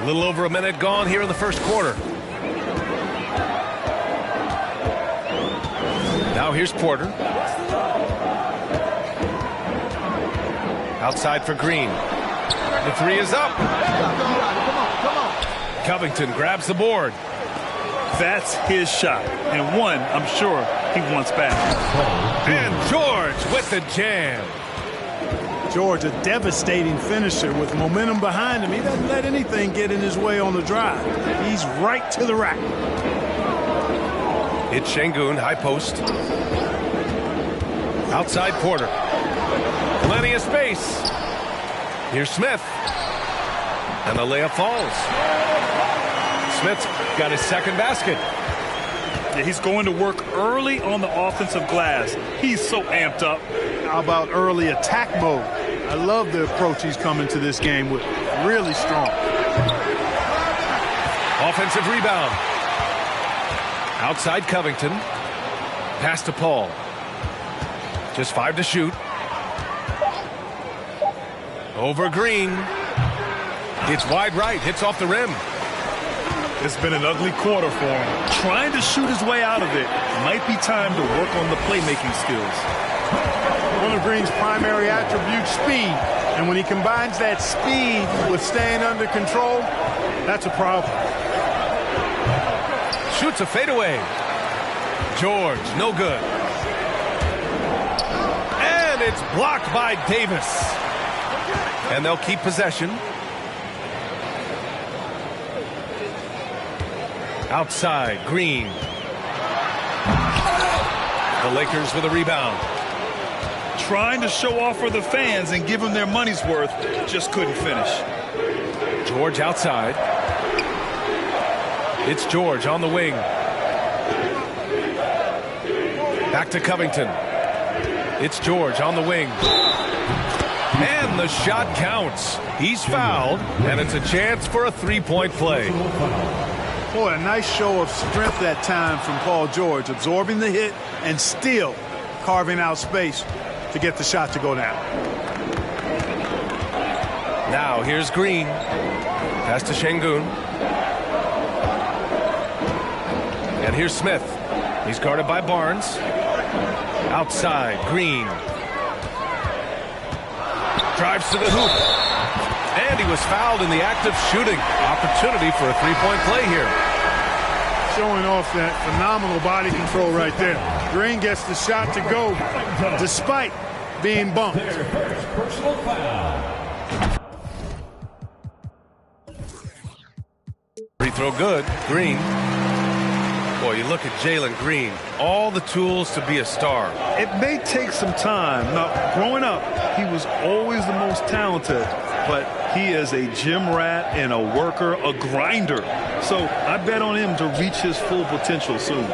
little over a minute gone here in the first quarter. Now here's Porter. Outside for Green. The three is up. Covington grabs the board. That's his shot, and one I'm sure he wants back. And George with the jam. George, a devastating finisher with momentum behind him. He doesn't let anything get in his way on the drive. He's right to the rack. It's Şengün, high post. Outside Porter. Plenty of space. Here's Smith. And the layup falls. Smith's got his second basket. Yeah, he's going to work early on the offensive glass. He's so amped up. How about early attack mode? I love the approach he's coming to this game with. Really strong. Offensive rebound. Outside Covington. Pass to Paul. Just 5 to shoot. Over Green. It's wide right. Hits off the rim. It's been an ugly quarter for him. Trying to shoot his way out of it. Might be time to work on the playmaking skills. One of Green's primary attributes, speed. And when he combines that speed with staying under control, that's a problem. Shoots a fadeaway. George, no good. And it's blocked by Davis. And they'll keep possession. Outside, Green. The Lakers with a rebound. Trying to show off for the fans and give them their money's worth. Just couldn't finish. George outside. It's George on the wing. Back to Covington. It's George on the wing. And the shot counts. He's fouled, and it's a chance for a three-point play. Boy, a nice show of strength that time from Paul George, absorbing the hit and still carving out space to get the shot to go down. Now here's Green. Pass to Şengün. And here's Smith. He's guarded by Barnes. Outside, Green. Drives to the hoop. And he was fouled in the act of shooting. Opportunity for a three-point play here. Showing off that phenomenal body control right there. Green gets the shot to go despite being bumped. Free throw good. Green. Boy, you look at Jalen Green. All the tools to be a star. It may take some time. Now, growing up, he was always the most talented, but he is a gym rat and a worker, a grinder. So I bet on him to reach his full potential soon.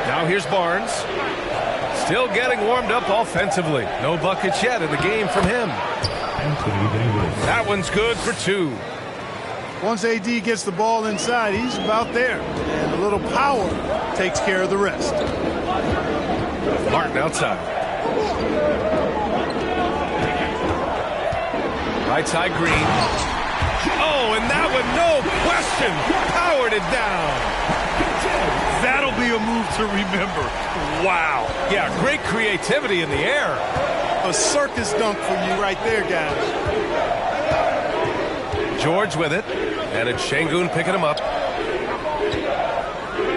Now here's Barnes. Still getting warmed up offensively. No buckets yet in the game from him. That one's good for 2. Once AD gets the ball inside, he's about there. And a little power takes care of the rest. Martin outside. Right side, Green. Oh, and that one, no question, powered it down. That'll be a move to remember. Wow. Yeah, great creativity in the air. A circus dunk for you right there, guys. George with it, and it's Şengün picking him up.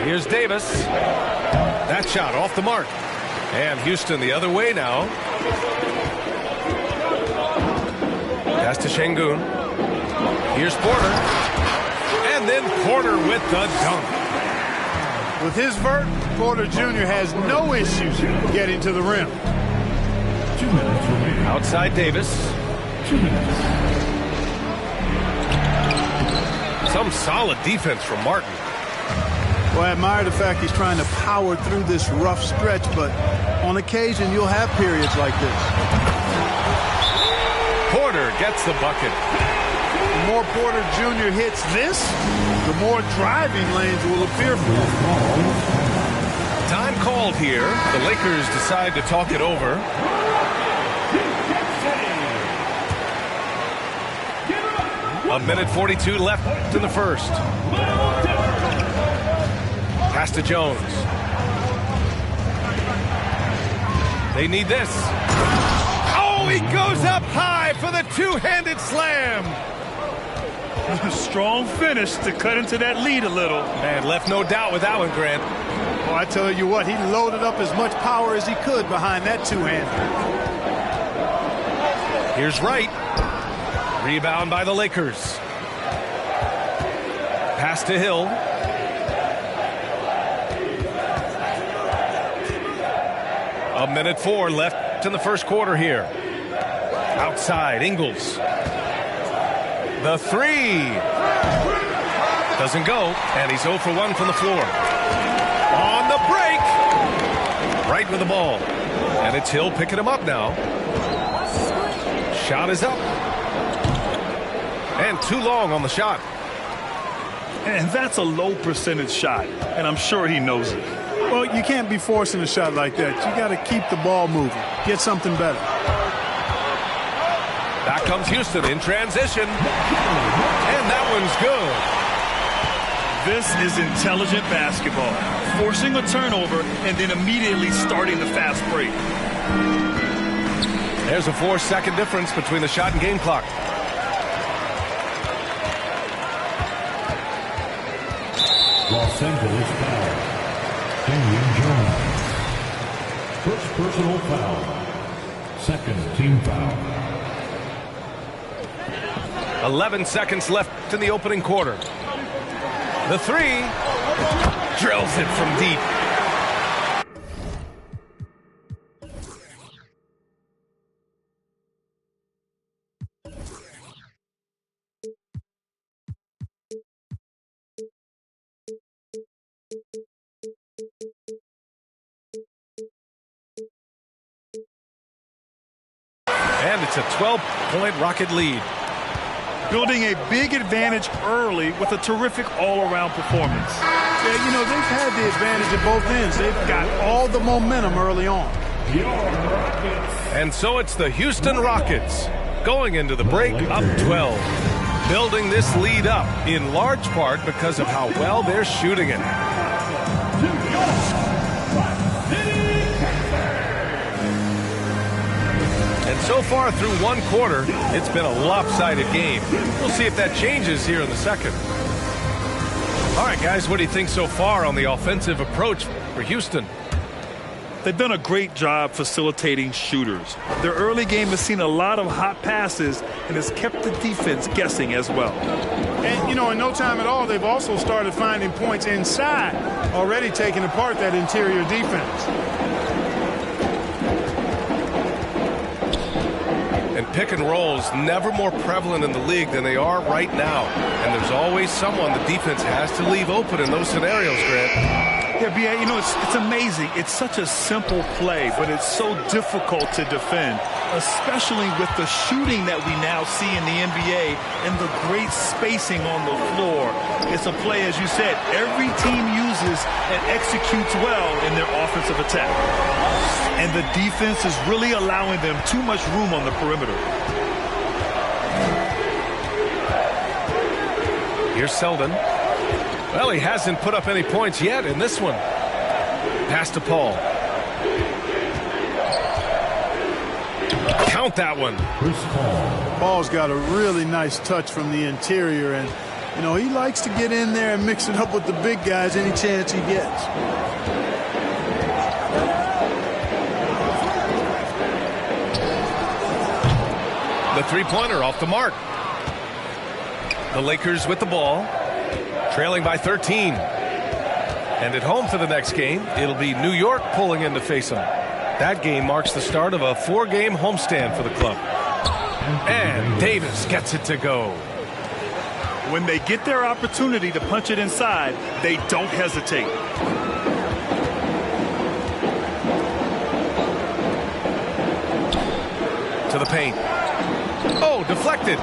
Here's Davis. That shot off the mark. And Houston the other way now. Pass to Şengün. Here's Porter. And then Porter with the dunk. With his vert, Porter Jr. has no issues getting to the rim. 2 minutes remaining. Outside Davis. 2 minutes. Some solid defense from Martin. Well, I admire the fact he's trying to power through this rough stretch, but on occasion you'll have periods like this. Porter gets the bucket. The more Porter Jr. hits this, the more driving lanes will appear for him. Time called here. The Lakers decide to talk it over. 1:42 left in the first. Pass to Jones. They need this. Oh, he goes up high for the two-handed slam. Strong finish to cut into that lead a little. And left no doubt with that one, Grant. Well, I tell you what, he loaded up as much power as he could behind that two-hander. Here's Wright. Rebound by the Lakers. Pass to Hill. A minute 4 left in the first quarter here. Outside, Ingles. The three. Doesn't go, and he's 0 for 1 from the floor. On the break. Right with the ball. And it's Hill picking him up now. Shot is up. And too long on the shot. And that's a low percentage shot, and I'm sure he knows it. Well, you can't be forcing a shot like that. You got to keep the ball moving. Get something better. Back comes Houston in transition. And that one's good. This is intelligent basketball. Forcing a turnover and then immediately starting the fast break. There's a 4-second difference between the shot and game clock. Los Angeles foul. Damian Jones. First personal foul. Second team foul. 11 seconds left in the opening quarter. The three. Drills it from deep. And it's a 12-point Rocket lead. Building a big advantage early with a terrific all-around performance. Yeah, you know, they've had the advantage at both ends. They've got all the momentum early on. And so it's the Houston Rockets going into the break up 12. Building this lead up in large part because of how well they're shooting it. And so far through one quarter, it's been a lopsided game. We'll see if that changes here in the second. All right, guys, what do you think so far on the offensive approach for Houston? They've done a great job facilitating shooters. Their early game has seen a lot of hot passes and has kept the defense guessing as well. And, you know, in no time at all, they've also started finding points inside, already taking apart that interior defense. And pick and rolls never more prevalent in the league than they are right now. And there's always someone the defense has to leave open in those scenarios, Grant. Yeah, B.A., you know, it's amazing. It's such a simple play, but it's so difficult to defend, especially with the shooting that we now see in the NBA and the great spacing on the floor. It's a play, as you said, every team uses and executes well in their offensive attack. And the defense is really allowing them too much room on the perimeter. Here's Selden. Well, he hasn't put up any points yet in this one. Pass to Paul. Count that one. Chris Paul. Paul's got a really nice touch from the interior, and, you know, he likes to get in there and mix it up with the big guys any chance he gets. The three-pointer off the mark. The Lakers with the ball, trailing by 13. And at home for the next game, it'll be New York pulling in to face them. That game marks the start of a 4-game homestand for the club. And Davis gets it to go. When they get their opportunity to punch it inside, they don't hesitate. To the paint. Oh, deflected.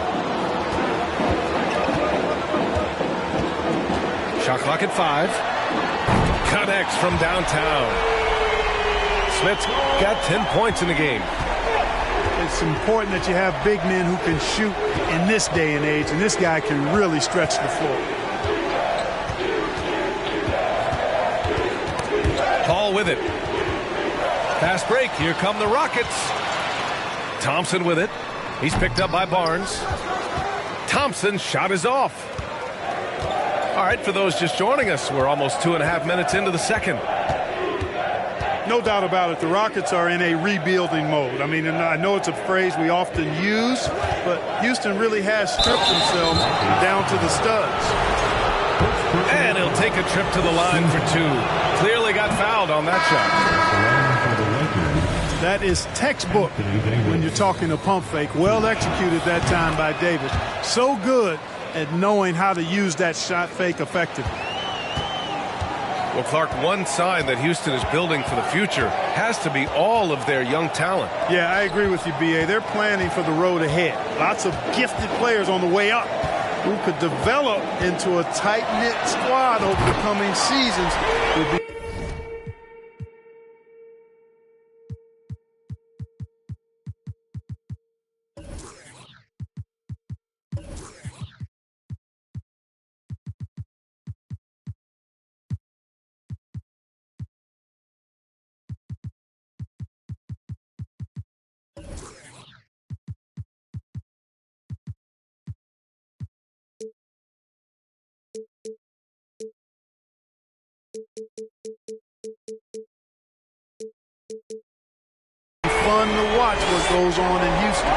Shot clock at 5. Connects from downtown. Smith's got 10 points in the game. It's important that you have big men who can shoot in this day and age, and this guy can really stretch the floor. Paul with it. Fast break. Here come the Rockets. Thompson with it. He's picked up by Barnes. Thompson's shot is off. All right, for those just joining us, we're almost 2.5 minutes into the second. No doubt about it. The Rockets are in a rebuilding mode. I mean, and I know it's a phrase we often use, but Houston really has stripped themselves down to the studs. And he'll take a trip to the line for two. Clearly got fouled on that shot. That is textbook when you're talking a pump fake. Well executed that time by Davis. So good at knowing how to use that shot fake effectively. Well, Clark, one sign that Houston is building for the future has to be all of their young talent. Yeah, I agree with you, B.A. They're planning for the road ahead. Lots of gifted players on the way up who could develop into a tight-knit squad over the coming seasons. Fun to watch what goes on in Houston.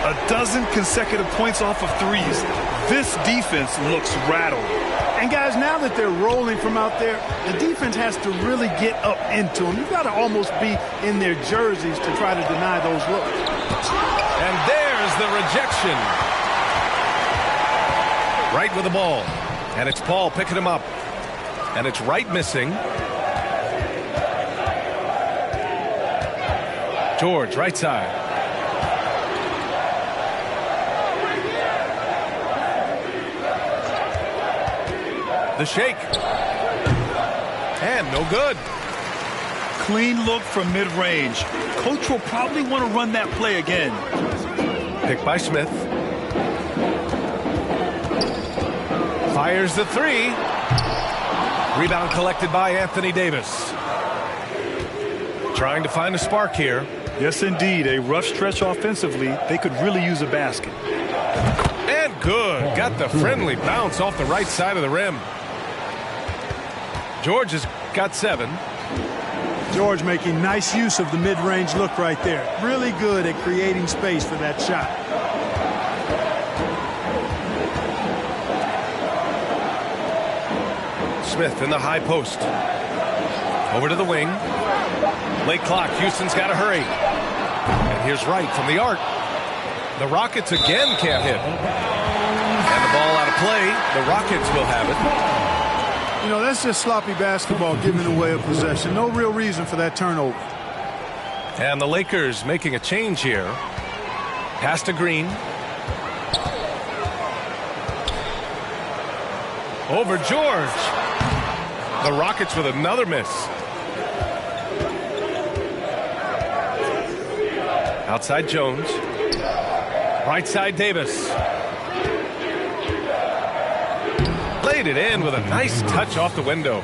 A dozen consecutive points off of threes. This defense looks rattled. And guys, now that they're rolling from out there, the defense has to really get up into them. You've got to almost be in their jerseys to try to deny those looks. And there's the rejection. Wright with the ball. And it's Paul picking him up. And it's Wright missing. George, right side. The shake. And no good. Clean look from mid-range. Coach will probably want to run that play again. Picked by Smith. Fires the three. Rebound collected by Anthony Davis. Trying to find a spark here. Yes, indeed. A rough stretch offensively. They could really use a basket. And good. Got the friendly bounce off the right side of the rim. George has got 7. George making nice use of the mid-range look right there. Really good at creating space for that shot. Smith in the high post. Over to the wing. Late clock. Houston's got to hurry. And here's Wright from the arc. The Rockets again can't hit. And the ball out of play. The Rockets will have it. You know, that's just sloppy basketball giving away a possession. No real reason for that turnover. And the Lakers making a change here. Pass to Green. Over George. The Rockets with another miss. Outside Jones. Right side Davis. Laid it in with a nice touch off the window.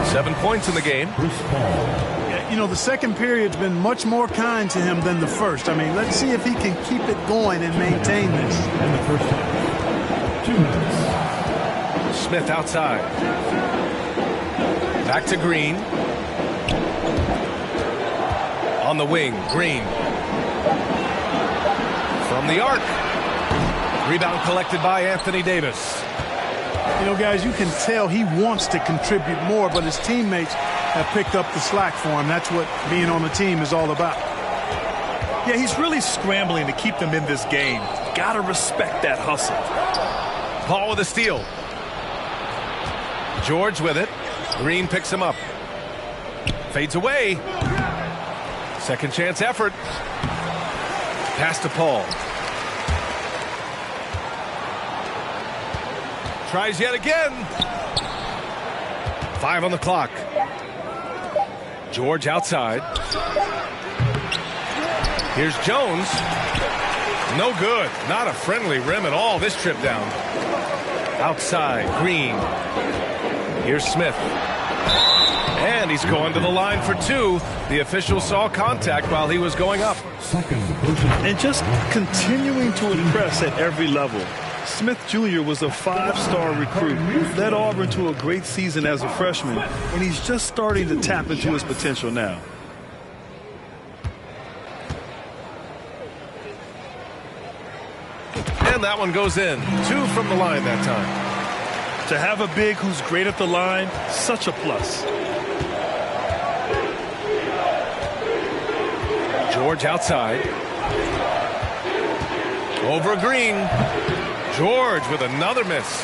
7 points in the game. Yeah, you know, the second period's been much more kind to him than the first. I mean, let's see if he can keep it going and maintain this. In the first half, 2 minutes. Smith outside. Back to Green. On the wing, Green. From the arc. Rebound collected by Anthony Davis. You know, guys, you can tell he wants to contribute more, but his teammates have picked up the slack for him. That's what being on the team is all about. Yeah, he's really scrambling to keep them in this game. Gotta respect that hustle. Paul with a steal. George with it. Green picks him up. Fades away. Second chance effort. Pass to Paul. Tries yet again. 5 on the clock. George outside. Here's Jones. No good. Not a friendly rim at all this trip down. Outside, Green. Here's Smith. And he's going to the line for two. The official saw contact while he was going up. And just continuing to impress at every level. Smith Jr. was a 5-star recruit, led Auburn to a great season as a freshman, and he's just starting to tap into his potential now. And that one goes in. 2 from the line that time. To have a big who's great at the line, such a plus. George outside. Over Green. George with another miss.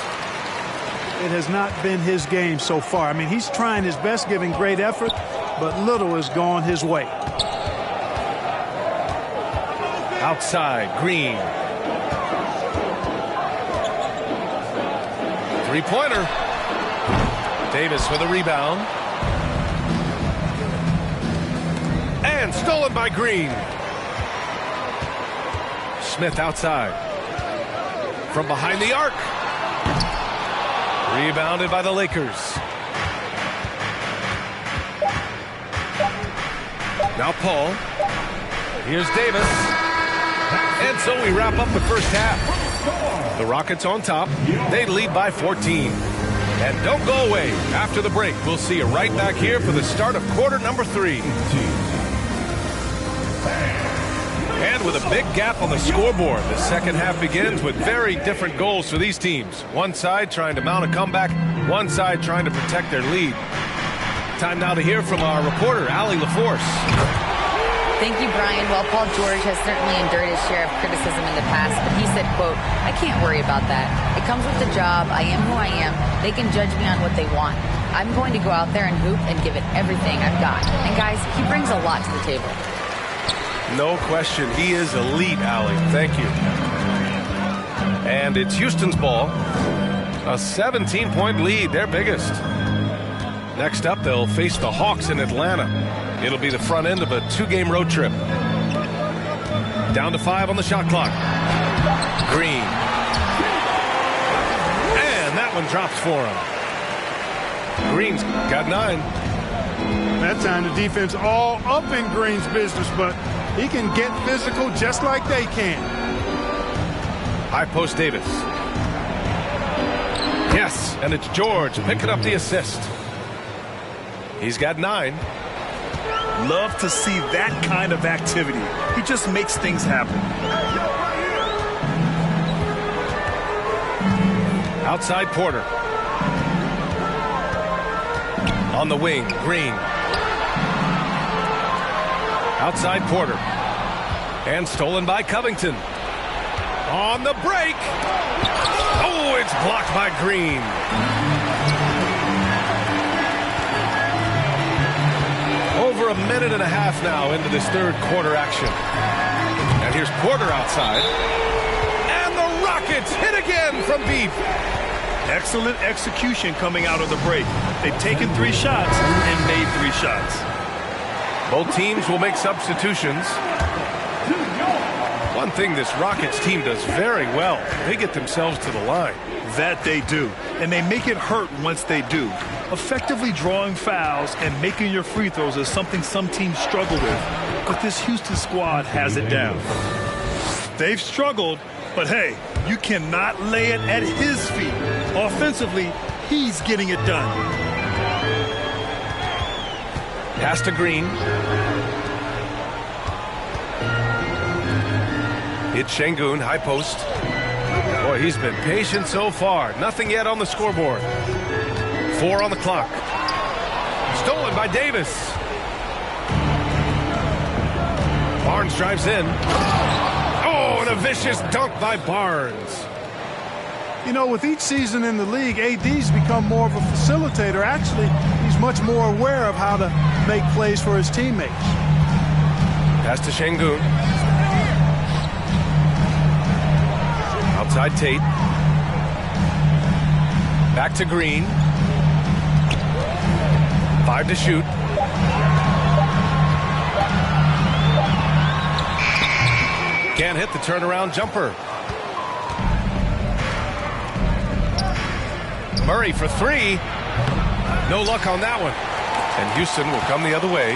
It has not been his game so far. I mean, he's trying his best, giving great effort, but little has gone his way. Outside, Green. Three-pointer. Davis with a rebound. And stolen by Green. Smith outside. From behind the arc. Rebounded by the Lakers. Now Paul. Here's Davis. And so we wrap up the first half. The Rockets on top. They lead by 14. And don't go away. After the break, we'll see you right back here for the start of quarter number 3. And with a big gap on the scoreboard, the second half begins with very different goals for these teams. One side trying to mount a comeback, one side trying to protect their lead. Time now to hear from our reporter, Allie LaForce. Thank you, Brian. Well, Paul George has certainly endured his share of criticism in the past, but he said, quote, "I can't worry about that. It comes with the job. I am who I am. They can judge me on what they want. I'm going to go out there and hoop and give it everything I've got." And guys, he brings a lot to the table. No question. He is elite, Allie. Thank you. And it's Houston's ball. A 17-point lead, their biggest. Next up, they'll face the Hawks in Atlanta. It'll be the front end of a 2-game road trip. Down to 5 on the shot clock. Green. And that one drops for him. Green's got 9. That time the defense all up in Green's business, but he can get physical just like they can. High post Davis. Yes, and it's George picking up the assist. He's got 9. Love to see that kind of activity. He just makes things happen. Outside Porter. On the wing, Green. Outside Porter. And stolen by Covington. On the break. Oh, it's blocked by Green. Over a minute and a half now into this third quarter action. And here's Porter outside. And the Rockets hit again from deep. Excellent execution coming out of the break. They've taken 3 shots and made 3 shots. Both teams will make substitutions. One thing this Rockets team does very well, they get themselves to the line. That they do. And they make it hurt once they do. Effectively drawing fouls and making your free throws is something some teams struggle with. But this Houston squad has it down. They've struggled, but hey, you cannot lay it at his feet. Offensively, he's getting it done. Pass to Green. It's Şengün, high post. Boy, he's been patient so far. Nothing yet on the scoreboard. 4 on the clock. Stolen by Davis. Barnes drives in. Oh, and a vicious dunk by Barnes. You know, with each season in the league, AD's become more of a facilitator. Actually, he's much more aware of how to make plays for his teammates. Pass to Şengün. Outside Tate. Back to Green. 5 to shoot. Can't hit the turnaround jumper. Murray for three. No luck on that one. And Houston will come the other way.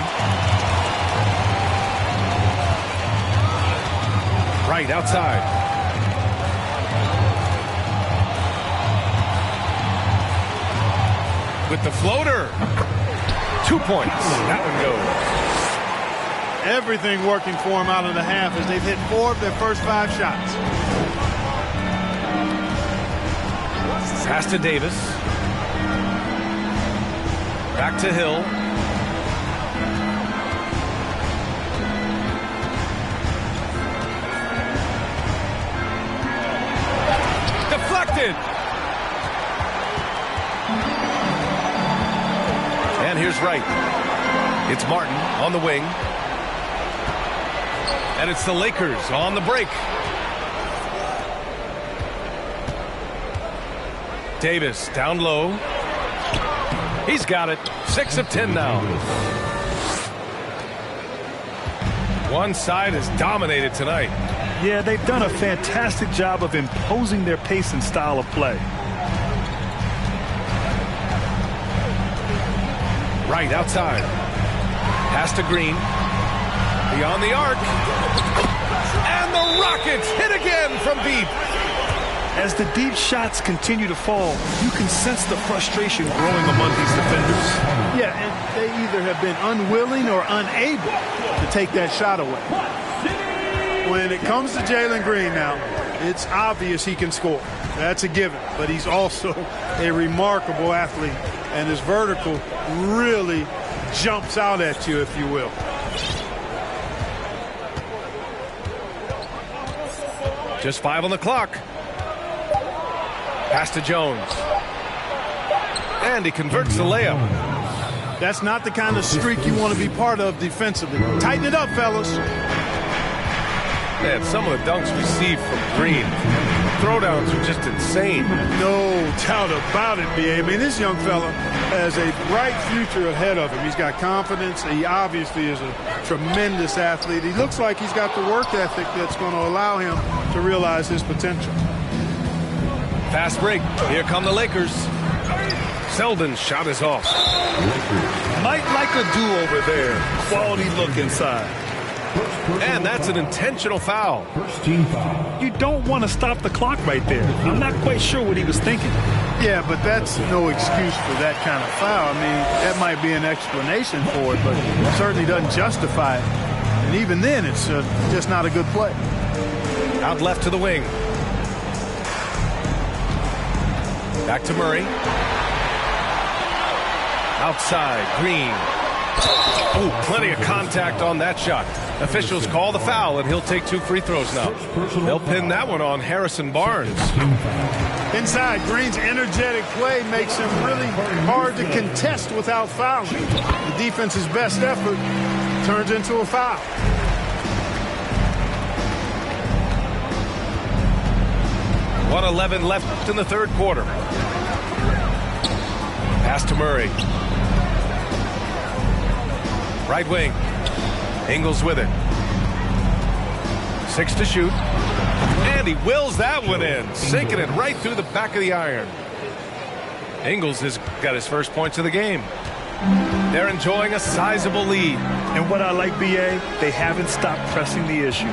Right outside. With the floater. 2 points. That one goes. Everything working for them out of the half as they've hit 4 of their first 5 shots. Pass to Davis. Back to Hill. Deflected. And here's Wright. It's Martin on the wing. And it's the Lakers on the break. Davis down low. He's got it. 6 of 10 now. One side is dominated tonight. Yeah, they've done a fantastic job of imposing their pace and style of play. Right outside. Pass to Green. Beyond the arc. And the Rockets hit again from deep. As the deep shots continue to fall, you can sense the frustration growing among these defenders. Yeah, and they either have been unwilling or unable to take that shot away. When it comes to Jalen Green now, it's obvious he can score. That's a given. But he's also a remarkable athlete, and his vertical really jumps out at you, if you will. Just 5 on the clock. Pass to Jones. And he converts the layup. That's not the kind of streak you want to be part of defensively. Tighten it up, fellas. Man, some of the dunks received from Green. Throwdowns are just insane. No doubt about it, B.A. I mean, this young fella has a bright future ahead of him. He's got confidence. He obviously is a tremendous athlete. He looks like he's got the work ethic that's going to allow him to realize his potential. Fast break. Here come the Lakers. Selden's shot is off. Might like a do-over there. Quality look inside. And that's an intentional foul. First team foul. You don't want to stop the clock right there. I'm not quite sure what he was thinking. Yeah, but that's no excuse for that kind of foul. I mean, that might be an explanation for it, but it certainly doesn't justify it. And even then, it's just not a good play. Out left to the wing. Back to Murray. Outside, Green. Oh, plenty of contact on that shot. Officials call the foul, and he'll take 2 free throws now. They'll pin that one on Harrison Barnes. Inside, Green's energetic play makes him really hard to contest without fouling. The defense's best effort turns into a foul. .11 left in the third quarter. Pass to Murray. Right wing. Ingles with it. 6 to shoot. And he wills that one in, sinking it right through the back of the iron. Ingles has got his first points of the game. They're enjoying a sizable lead. And what I like, B.A., they haven't stopped pressing the issue.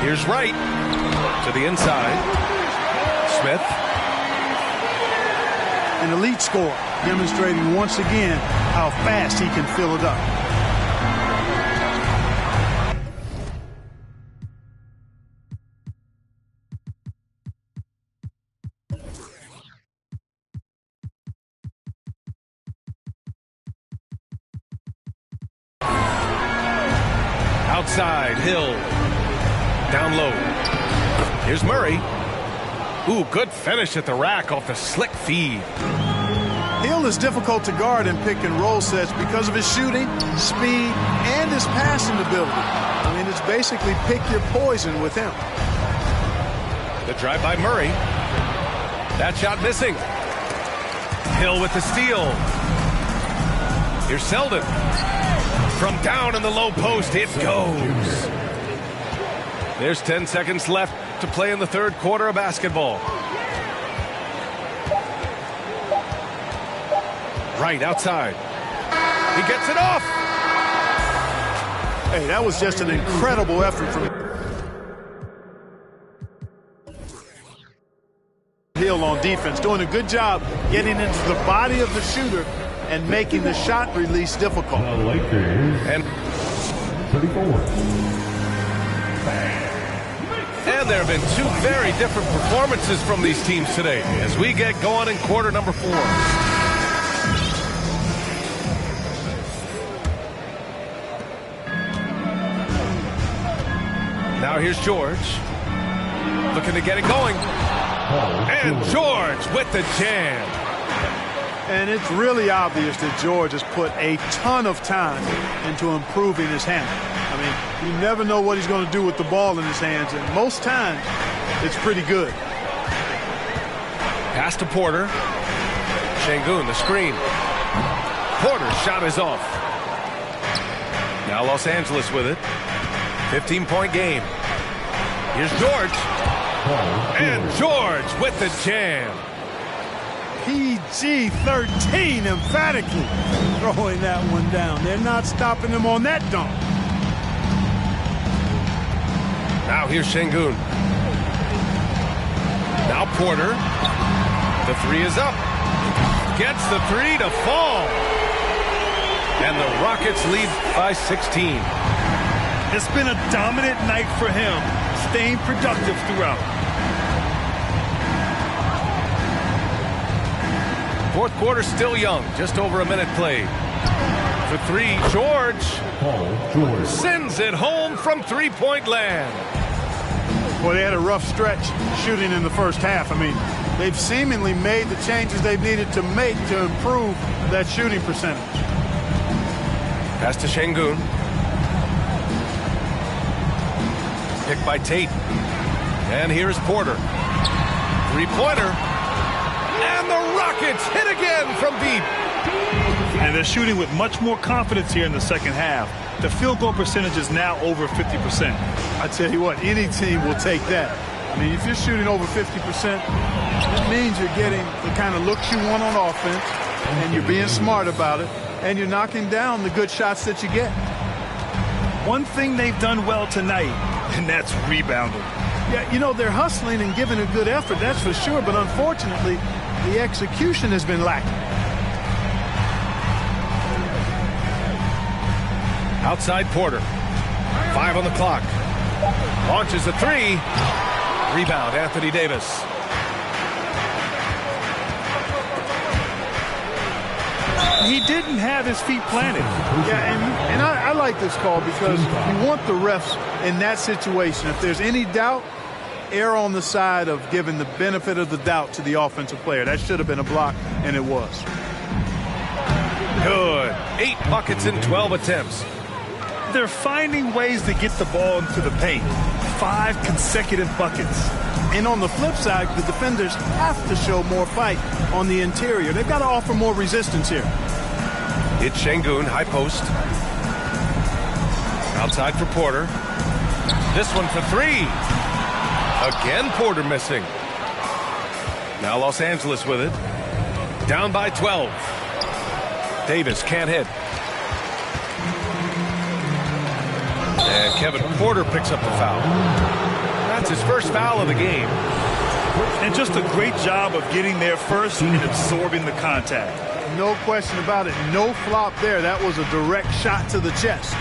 Here's Wright to the inside. Smith. An elite scorer, demonstrating once again how fast he can fill it up. Outside, Hill. Down low. Here's Murray. Ooh, good finish at the rack off the slick feed. Hill is difficult to guard in pick and roll sets because of his shooting, speed, and his passing ability. I mean, it's basically pick your poison with him. The drive by Murray. That shot missing. Hill with the steal. Here's Selden. From down in the low post, it goes. There's 10 seconds left to play in the third quarter of basketball. Right outside. He gets it off. Hey, that was just an incredible effort from Hill on defense, doing a good job getting into the body of the shooter and making the shot release difficult. The Lakers. And 34. there have been two very different performances from these teams today as we get going in quarter number 4. Now here's George. Looking to get it going. And George with the jam. And it's really obvious that George has put a ton of time into improving his handle. I mean, you never know what he's going to do with the ball in his hands, and most times it's pretty good. Pass to Porter. Şengün, the screen. Porter's shot is off. Now Los Angeles with it. 15-point game. Here's George. And George with the jam. PG-13 emphatically throwing that one down. They're not stopping him on that dunk. Now here's Şengün. Now Porter. The three is up. Gets the three to fall. And the Rockets lead by 16. It's been a dominant night for him, staying productive throughout. Fourth quarter still young, just over a minute played. For three, George sends it home from three-point land. Well, they had a rough stretch shooting in the first half. I mean, they've seemingly made the changes they've needed to make to improve that shooting percentage. Pass to Şengün. Picked by Tate. And here's Porter. Three-pointer. And the Rockets hit again from deep. And they're shooting with much more confidence here in the second half. The field goal percentage is now over 50%. I tell you what, any team will take that. I mean, if you're shooting over 50%, that means you're getting the kind of looks you want on offense, and you're being smart about it, and you're knocking down the good shots that you get. One thing they've done well tonight, and that's rebounding. Yeah, you know, they're hustling and giving a good effort, that's for sure, but unfortunately, the execution has been lacking. Outside Porter. 5 on the clock. Launches a three. Rebound, Anthony Davis. He didn't have his feet planted. Yeah, and I like this call because you want the refs in that situation. If there's any doubt, err on the side of giving the benefit of the doubt to the offensive player. That should have been a block, and it was. Good. 8 buckets in 12 attempts. They're finding ways to get the ball into the paint. 5 consecutive buckets. And on the flip side, the defenders have to show more fight on the interior. They've got to offer more resistance here. It's Şengün, high post. Outside for Porter. This one for 3. Again, Porter missing. Now Los Angeles with it. Down by 12. Davis can't hit. And Kevin Porter picks up the foul. That's his first foul of the game. And just a great job of getting there first and absorbing the contact. No question about it. No flop there. That was a direct shot to the chest.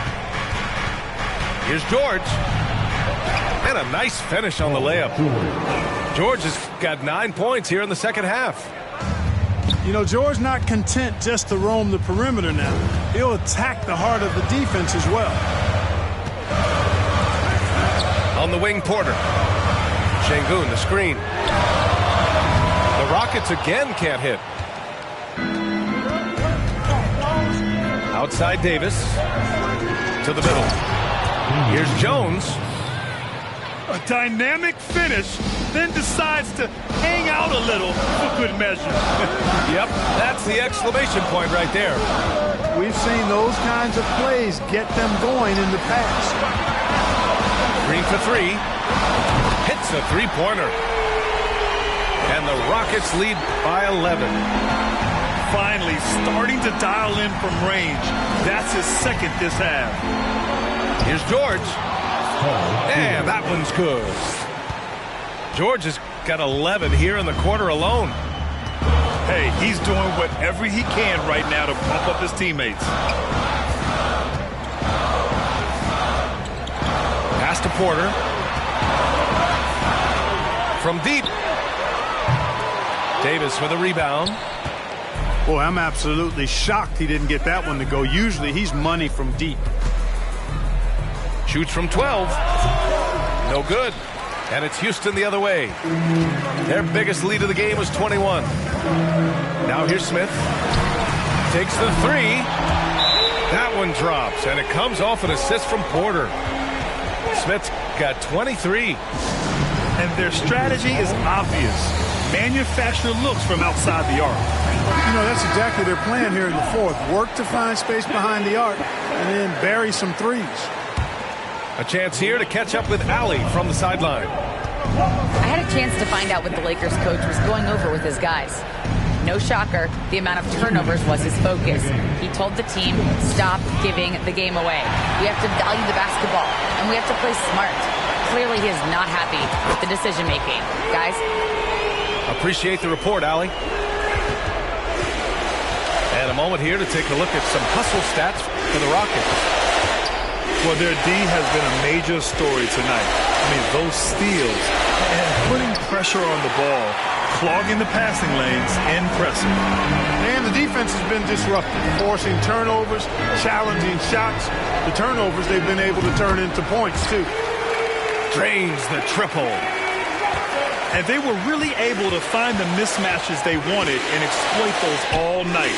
Here's George. And a nice finish on the layup. George has got 9 points here in the second half. You know, George not content just to roam the perimeter now. He'll attack the heart of the defense as well. On the wing, Porter. Şengün, the screen. The Rockets again can't hit. Outside Davis. To the middle. Here's Jones. A dynamic finish, then decides to hang out a little for good measure. Yep, that's the exclamation point right there. We've seen those kinds of plays get them going in the past. Green for three. Hits a three-pointer. And the Rockets lead by 11. Finally starting to dial in from range. That's his second this half. Here's George. And that one's good. George has got 11 here in the quarter alone. Hey, he's doing whatever he can right now to bump up his teammates. Pass to Porter. From deep. Davis with a rebound. Boy, I'm absolutely shocked he didn't get that one to go. Usually he's money from deep. Shoots from 12. No good. And it's Houston the other way. Their biggest lead of the game was 21. Now here's Smith. Takes the three. That one drops, and it comes off an assist from Porter. Smith's got 23. And their strategy is obvious. Manufacture looks from outside the arc. You know, that's exactly their plan here in the fourth. Work to find space behind the arc and then bury some threes. A chance here to catch up with Allie from the sideline. I had a chance to find out what the Lakers coach was going over with his guys. No shocker, the amount of turnovers was his focus. He told the team, stop giving the game away. We have to value the basketball, and we have to play smart. Clearly, he is not happy with the decision-making. Guys? Appreciate the report, Allie. And a moment here to take a look at some hustle stats for the Rockets. Well, their D has been a major story tonight. I mean, those steals and putting pressure on the ball, clogging the passing lanes, and pressing. And the defense has been disruptive, forcing turnovers, challenging shots. The turnovers they've been able to turn into points, too. Drains the triple. And they were really able to find the mismatches they wanted and exploit those all night.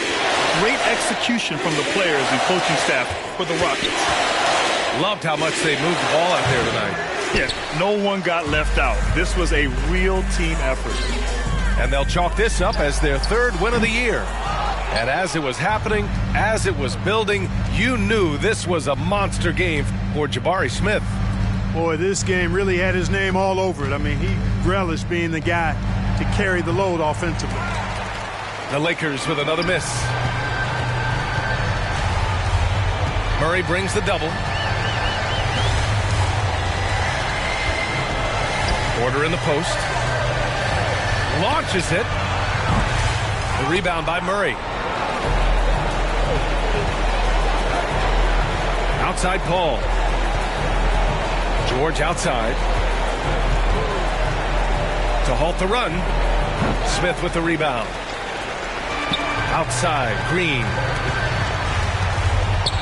Great execution from the players and coaching staff for the Rockets. Loved how much they moved the ball out there tonight. Yeah, no one got left out. This was a real team effort. And they'll chalk this up as their third win of the year. And as it was happening, as it was building, you knew this was a monster game for Jabari Smith. Boy, this game really had his name all over it. I mean, he relished being the guy to carry the load offensively. The Lakers with another miss. Murray brings the double. Porter in the post. Launches it. The rebound by Murray. Outside Paul. George outside. To halt the run. Smith with the rebound. Outside, Green.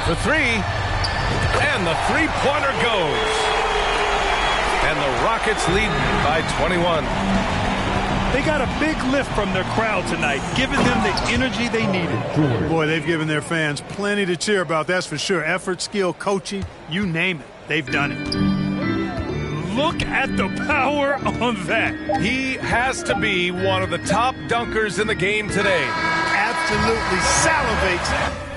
For three. And the three-pointer goes. And the Rockets lead by 21. They got a big lift from their crowd tonight, giving them the energy they needed. Boy, they've given their fans plenty to cheer about, that's for sure. Effort, skill, coaching, you name it. They've done it. Look at the power on that. He has to be one of the top dunkers in the game today. Absolutely salivates